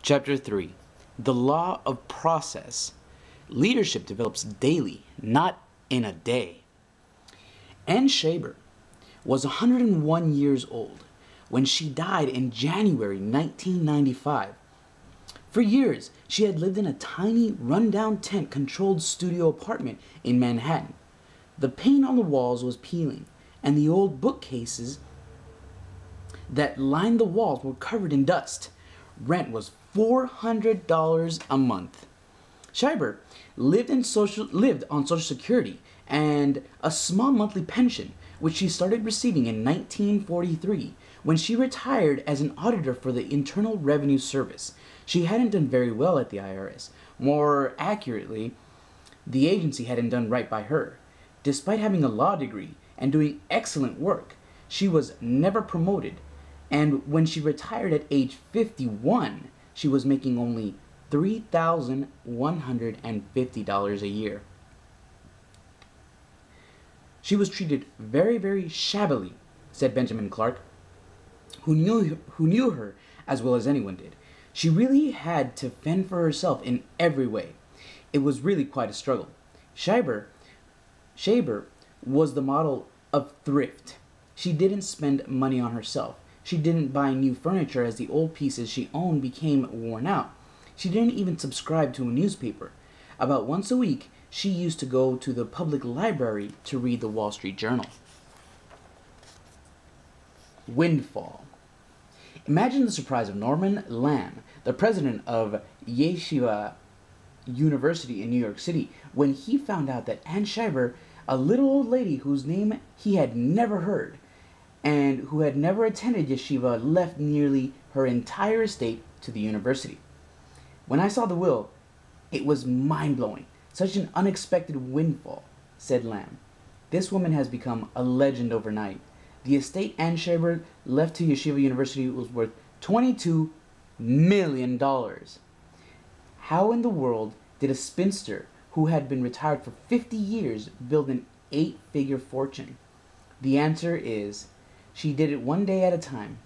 Chapter 3. The Law of Process. Leadership develops daily, not in a day. Ann Shaber was 101 years old when she died in January 1995. For years, she had lived in a tiny, rundown tent-controlled studio apartment in Manhattan. The paint on the walls was peeling, and the old bookcases that lined the walls were covered in dust. Rent was $400 a month. Shaber lived on Social Security and a small monthly pension, which she started receiving in 1943 when she retired as an auditor for the Internal Revenue Service. She hadn't done very well at the IRS. More accurately, the agency hadn't done right by her. Despite having a law degree and doing excellent work, she was never promoted, and when she retired at age 51, she was making only $3,150 a year. She was treated very, very shabbily, said Benjamin Clark, who knew her as well as anyone did. She really had to fend for herself in every way. It was really quite a struggle. Shaber was the model of thrift. She didn't spend money on herself. She didn't buy new furniture as the old pieces she owned became worn out. She didn't even subscribe to a newspaper. About once a week, she used to go to the public library to read the Wall Street Journal. Windfall. Imagine the surprise of Norman Lamb, the president of Yeshiva University in New York City, when he found out that Ann Shaber, a little old lady whose name he had never heard and who had never attended yeshiva, left nearly her entire estate to the university. When I saw the will, it was mind-blowing. Such an unexpected windfall, said Lamb. This woman has become a legend overnight. The estate Ann Shaber left to Yeshiva University was worth $22 million. How in the world did a spinster who had been retired for 50 years build an 8-figure fortune? The answer is, she did it one day at a time.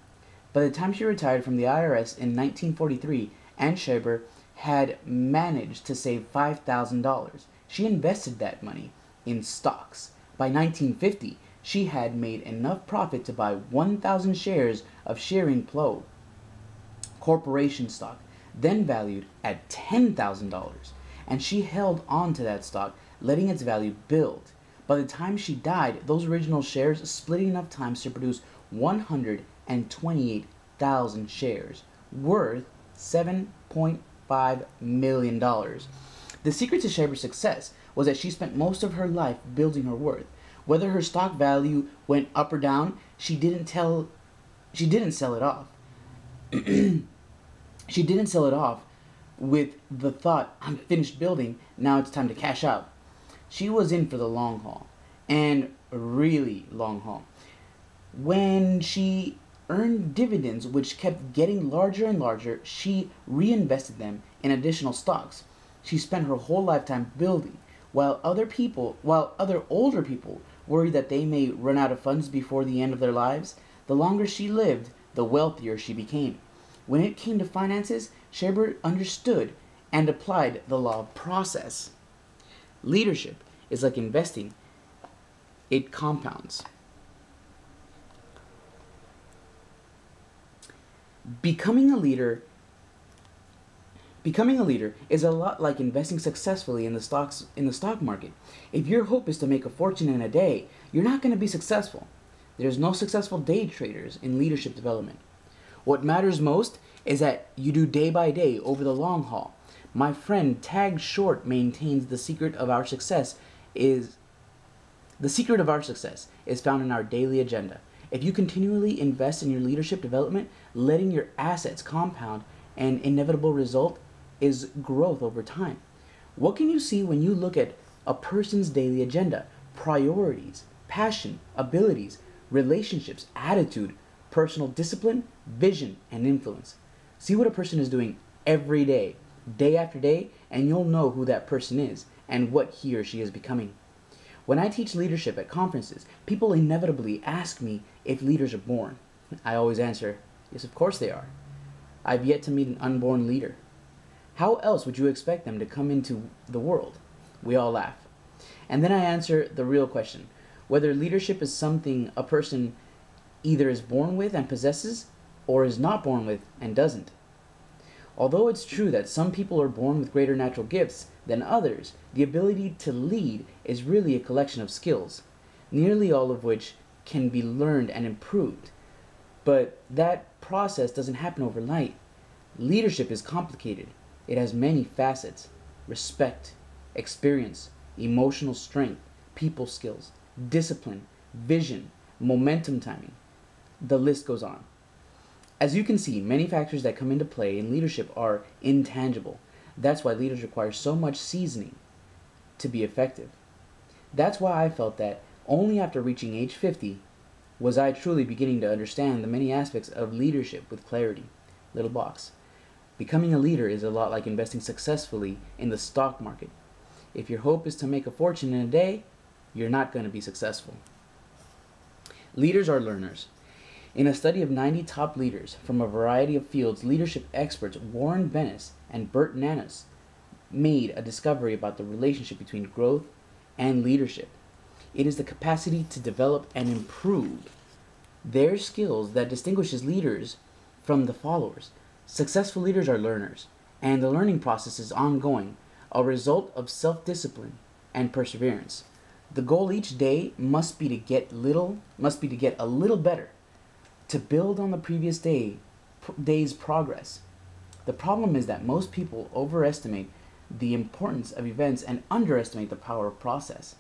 By the time she retired from the IRS in 1943, Ann Shaber had managed to save $5,000. She invested that money in stocks. By 1950, she had made enough profit to buy 1,000 shares of Shearing Plough Corporation stock, then valued at $10,000, and she held on to that stock, letting its value build. By the time she died, those original shares split enough times to produce 128,000 shares, worth $7.5 million. The secret to Shaber's success was that she spent most of her life building her worth. Whether her stock value went up or down, she didn't sell it off. She didn't sell it off with the thought, I'm finished building, now it's time to cash out. She was in for the long haul, and really long haul. When she earned dividends, which kept getting larger and larger, she reinvested them in additional stocks. She spent her whole lifetime building, while other older people worried that they may run out of funds before the end of their lives. The longer she lived, the wealthier she became. When it came to finances, Shaber understood and applied the law of process. Leadership is like investing. It compounds. Becoming a leader is a lot like investing successfully in the stock market. If your hope is to make a fortune in a day, you're not going to be successful. There's no successful day traders in leadership development. What matters most is that you do day by day over the long haul. My friend Tag Short maintains the secret of our success is found in our daily agenda. If you continually invest in your leadership development, letting your assets compound, an inevitable result is growth over time. What can you see when you look at a person's daily agenda? Priorities, passion, abilities, relationships, attitude, personal discipline, vision, and influence. See what a person is doing every day, day after day, and you'll know who that person is and what he or she is becoming. When I teach leadership at conferences, people inevitably ask me if leaders are born. I always answer, yes, of course they are. I've yet to meet an unborn leader. How else would you expect them to come into the world? We all laugh. And then I answer the real question, whether leadership is something a person either is born with and possesses, or is not born with and doesn't. Although it's true that some people are born with greater natural gifts than others, the ability to lead is really a collection of skills, nearly all of which can be learned and improved. But that process doesn't happen overnight. Leadership is complicated. It has many facets: respect, experience, emotional strength, people skills, discipline, vision, momentum timing. The list goes on. As you can see, many factors that come into play in leadership are intangible. That's why leaders require so much seasoning to be effective. That's why I felt that only after reaching age 50 was I truly beginning to understand the many aspects of leadership with clarity. Little box. Becoming a leader is a lot like investing successfully in the stock market. If your hope is to make a fortune in a day, you're not going to be successful. Leaders are learners. In a study of 90 top leaders from a variety of fields, leadership experts Warren Bennis and Bert Nanos made a discovery about the relationship between growth and leadership. It is the capacity to develop and improve their skills that distinguishes leaders from the followers. Successful leaders are learners, and the learning process is ongoing, a result of self-discipline and perseverance. The goal each day must be to get a little better, to build on the previous day's progress. The problem is that most people overestimate the importance of events and underestimate the power of process.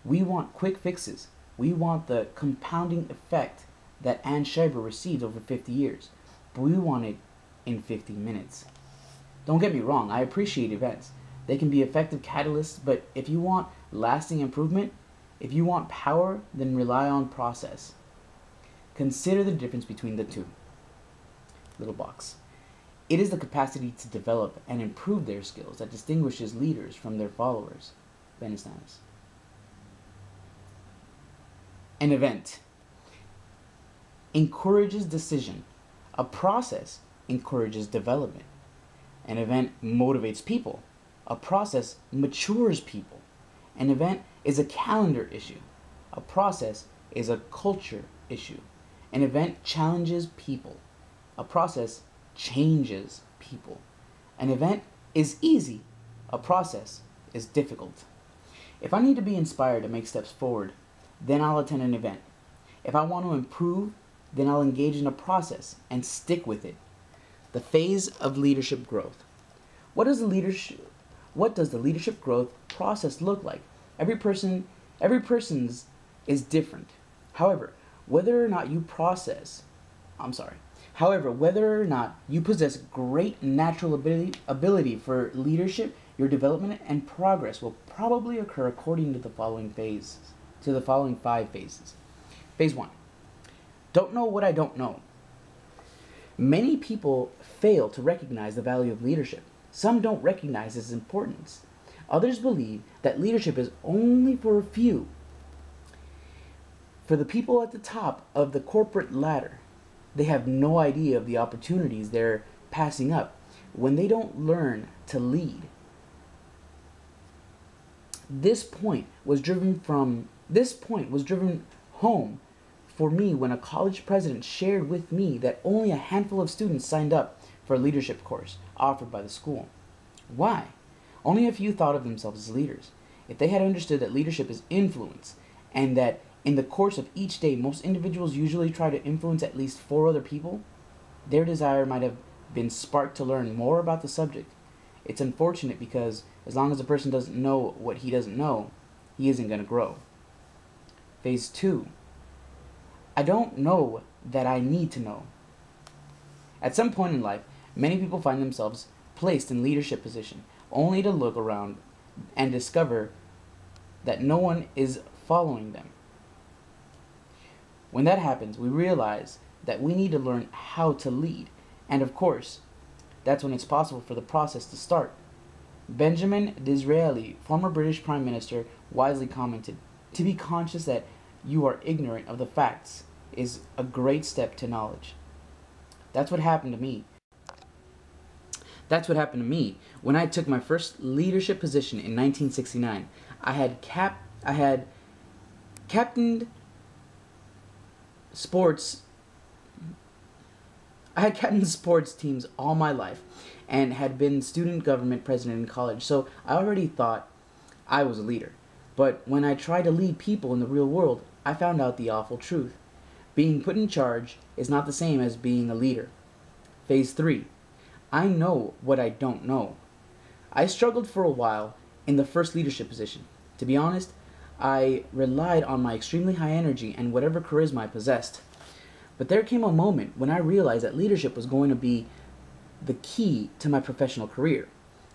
We want quick fixes. We want the compounding effect that Ann Schreiber received over 50 years, but we want it in 50 minutes. Don't get me wrong, I appreciate events. They can be effective catalysts, but if you want lasting improvement, if you want power, then rely on process. Consider the difference between the two. Little box. It is the capacity to develop and improve their skills that distinguishes leaders from their followers. Bennis. An event encourages decision. A process encourages development. An event motivates people. A process matures people. An event is a calendar issue. A process is a culture issue. An event challenges people. A process changes people. An event is easy. A process is difficult. If I need to be inspired to make steps forward, then I'll attend an event. If I want to improve, then I'll engage in a process and stick with it. The phase of leadership growth. What does the leadership growth process look like? Every person's is different. However, whether or not you possess great natural ability for leadership, your development and progress will probably occur according to the following 5 phases. Phase 1. Don't know what I don't know. Many people fail to recognize the value of leadership. Some don't recognize its importance. Others believe that leadership is only for a few. For the people at the top of the corporate ladder, they have no idea of the opportunities they're passing up when they don't learn to lead. This point was driven home for me when a college president shared with me that only a handful of students signed up for a leadership course offered by the school. Why? Only a few thought of themselves as leaders. If they had understood that leadership is influence, and that in the course of each day most individuals usually try to influence at least 4 other people, their desire might have been sparked to learn more about the subject. It's unfortunate because as long as a person doesn't know what he doesn't know, he isn't going to grow. Phase 2. I don't know that I need to know. At some point in life, many people find themselves placed in leadership position, only to look around and discover that no one is following them. When that happens, we realize that we need to learn how to lead, and of course, that's when it's possible for the process to start. Benjamin Disraeli, former British Prime Minister, wisely commented, "To be conscious that you are ignorant of the facts is a great step to knowledge." That's what happened to me. That's what happened to me. When I took my first leadership position in 1969, I had captained sports I had captained sports teams all my life and had been student government president in college, so I already thought I was a leader. But when I tried to lead people in the real world, I found out the awful truth. Being put in charge is not the same as being a leader. Phase 3. I know what I don't know. I struggled for a while in the first leadership position. To be honest, I relied on my extremely high energy and whatever charisma I possessed. But there came a moment when I realized that leadership was going to be the key to my professional career.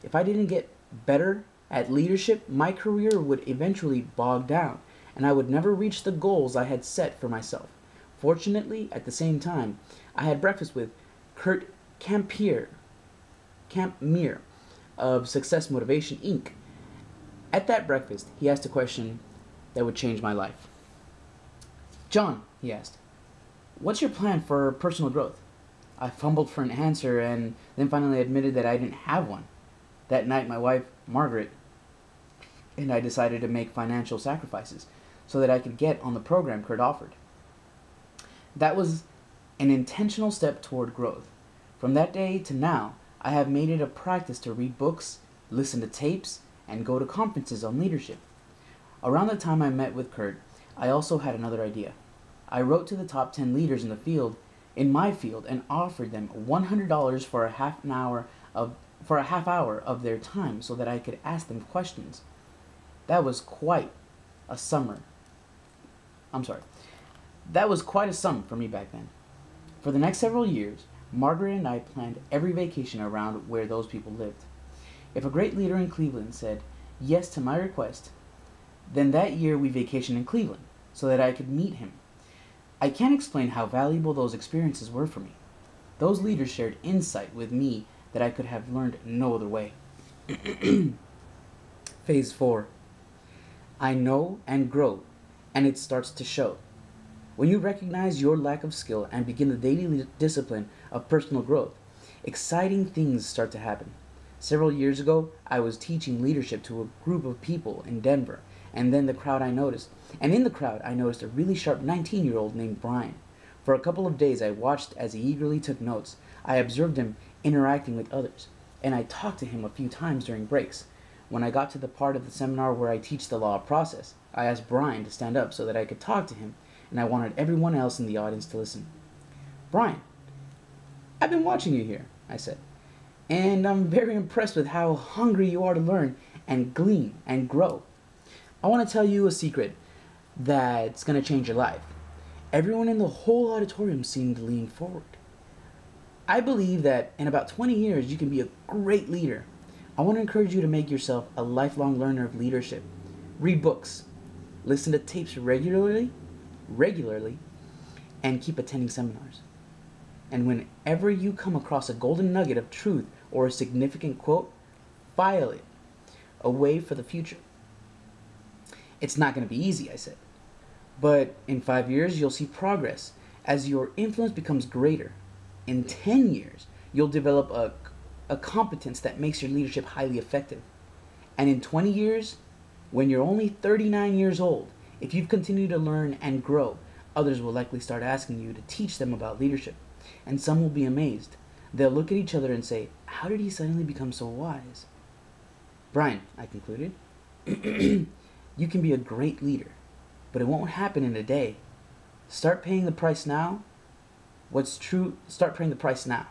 If I didn't get better at leadership, my career would eventually bog down, and I would never reach the goals I had set for myself. Fortunately, at the same time, I had breakfast with Kurt Campmier of Success Motivation Inc. At that breakfast, he asked a question that would change my life. "John," he asked, "what's your plan for personal growth?" I fumbled for an answer and then finally admitted that I didn't have one. That night, my wife, Margaret, and I decided to make financial sacrifices so that I could get on the program Kurt offered. That was an intentional step toward growth. From that day to now, I have made it a practice to read books, listen to tapes, and go to conferences on leadership. Around the time I met with Kurt, I also had another idea. I wrote to the top 10 leaders in my field, and offered them $100 for a half hour of their time so that I could ask them questions. That was quite a sum for me back then. For the next several years, Margaret and I planned every vacation around where those people lived. If a great leader in Cleveland said yes to my request, then that year we vacationed in Cleveland so that I could meet him. I can't explain how valuable those experiences were for me. Those leaders shared insight with me that I could have learned no other way. Phase 4. I know and grow, and it starts to show. When you recognize your lack of skill and begin the daily discipline of personal growth, exciting things start to happen. Several years ago, I was teaching leadership to a group of people in Denver, and in the crowd I noticed a really sharp 19-year-old named Brian. For a couple of days I watched as he eagerly took notes. I observed him interacting with others, and I talked to him a few times during breaks. When I got to the part of the seminar where I teach the law of process, I asked Brian to stand up so that I could talk to him, and I wanted everyone else in the audience to listen. "Brian, I've been watching you here," I said, "and I'm very impressed with how hungry you are to learn and glean and grow. I want to tell you a secret that's going to change your life." Everyone in the whole auditorium seemed to lean forward. "I believe that in about 20 years you can be a great leader. I want to encourage you to make yourself a lifelong learner of leadership. Read books, listen to tapes regularly, and keep attending seminars. And whenever you come across a golden nugget of truth or a significant quote, file it away for the future." "It's not going to be easy," I said. "But in 5 years, you'll see progress as your influence becomes greater. In 10 years, you'll develop a competence that makes your leadership highly effective. And in 20 years, when you're only 39 years old, if you've continued to learn and grow, others will likely start asking you to teach them about leadership. And some will be amazed. They'll look at each other and say, 'How did he suddenly become so wise?' Brian," I concluded, "you can be a great leader, but it won't happen in a day. Start paying the price now. Start paying the price now.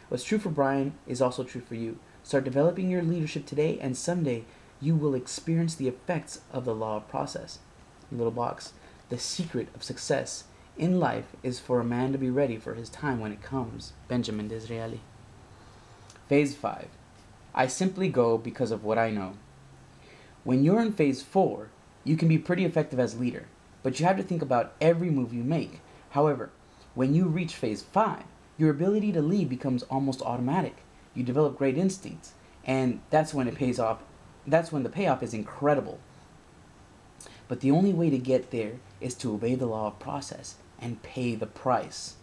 What's true for Brian is also true for you. Start developing your leadership today, and someday you will experience the effects of the law of process." Little box. "The secret of success in life is for a man to be ready for his time when it comes." Benjamin Disraeli. Phase 5. I simply go because of what I know. When you're in phase 4, you can be pretty effective as a leader, but you have to think about every move you make. However, when you reach phase 5, your ability to lead becomes almost automatic. You develop great instincts, and that's when it pays off. That's when the payoff is incredible. But the only way to get there is to obey the law of process and pay the price.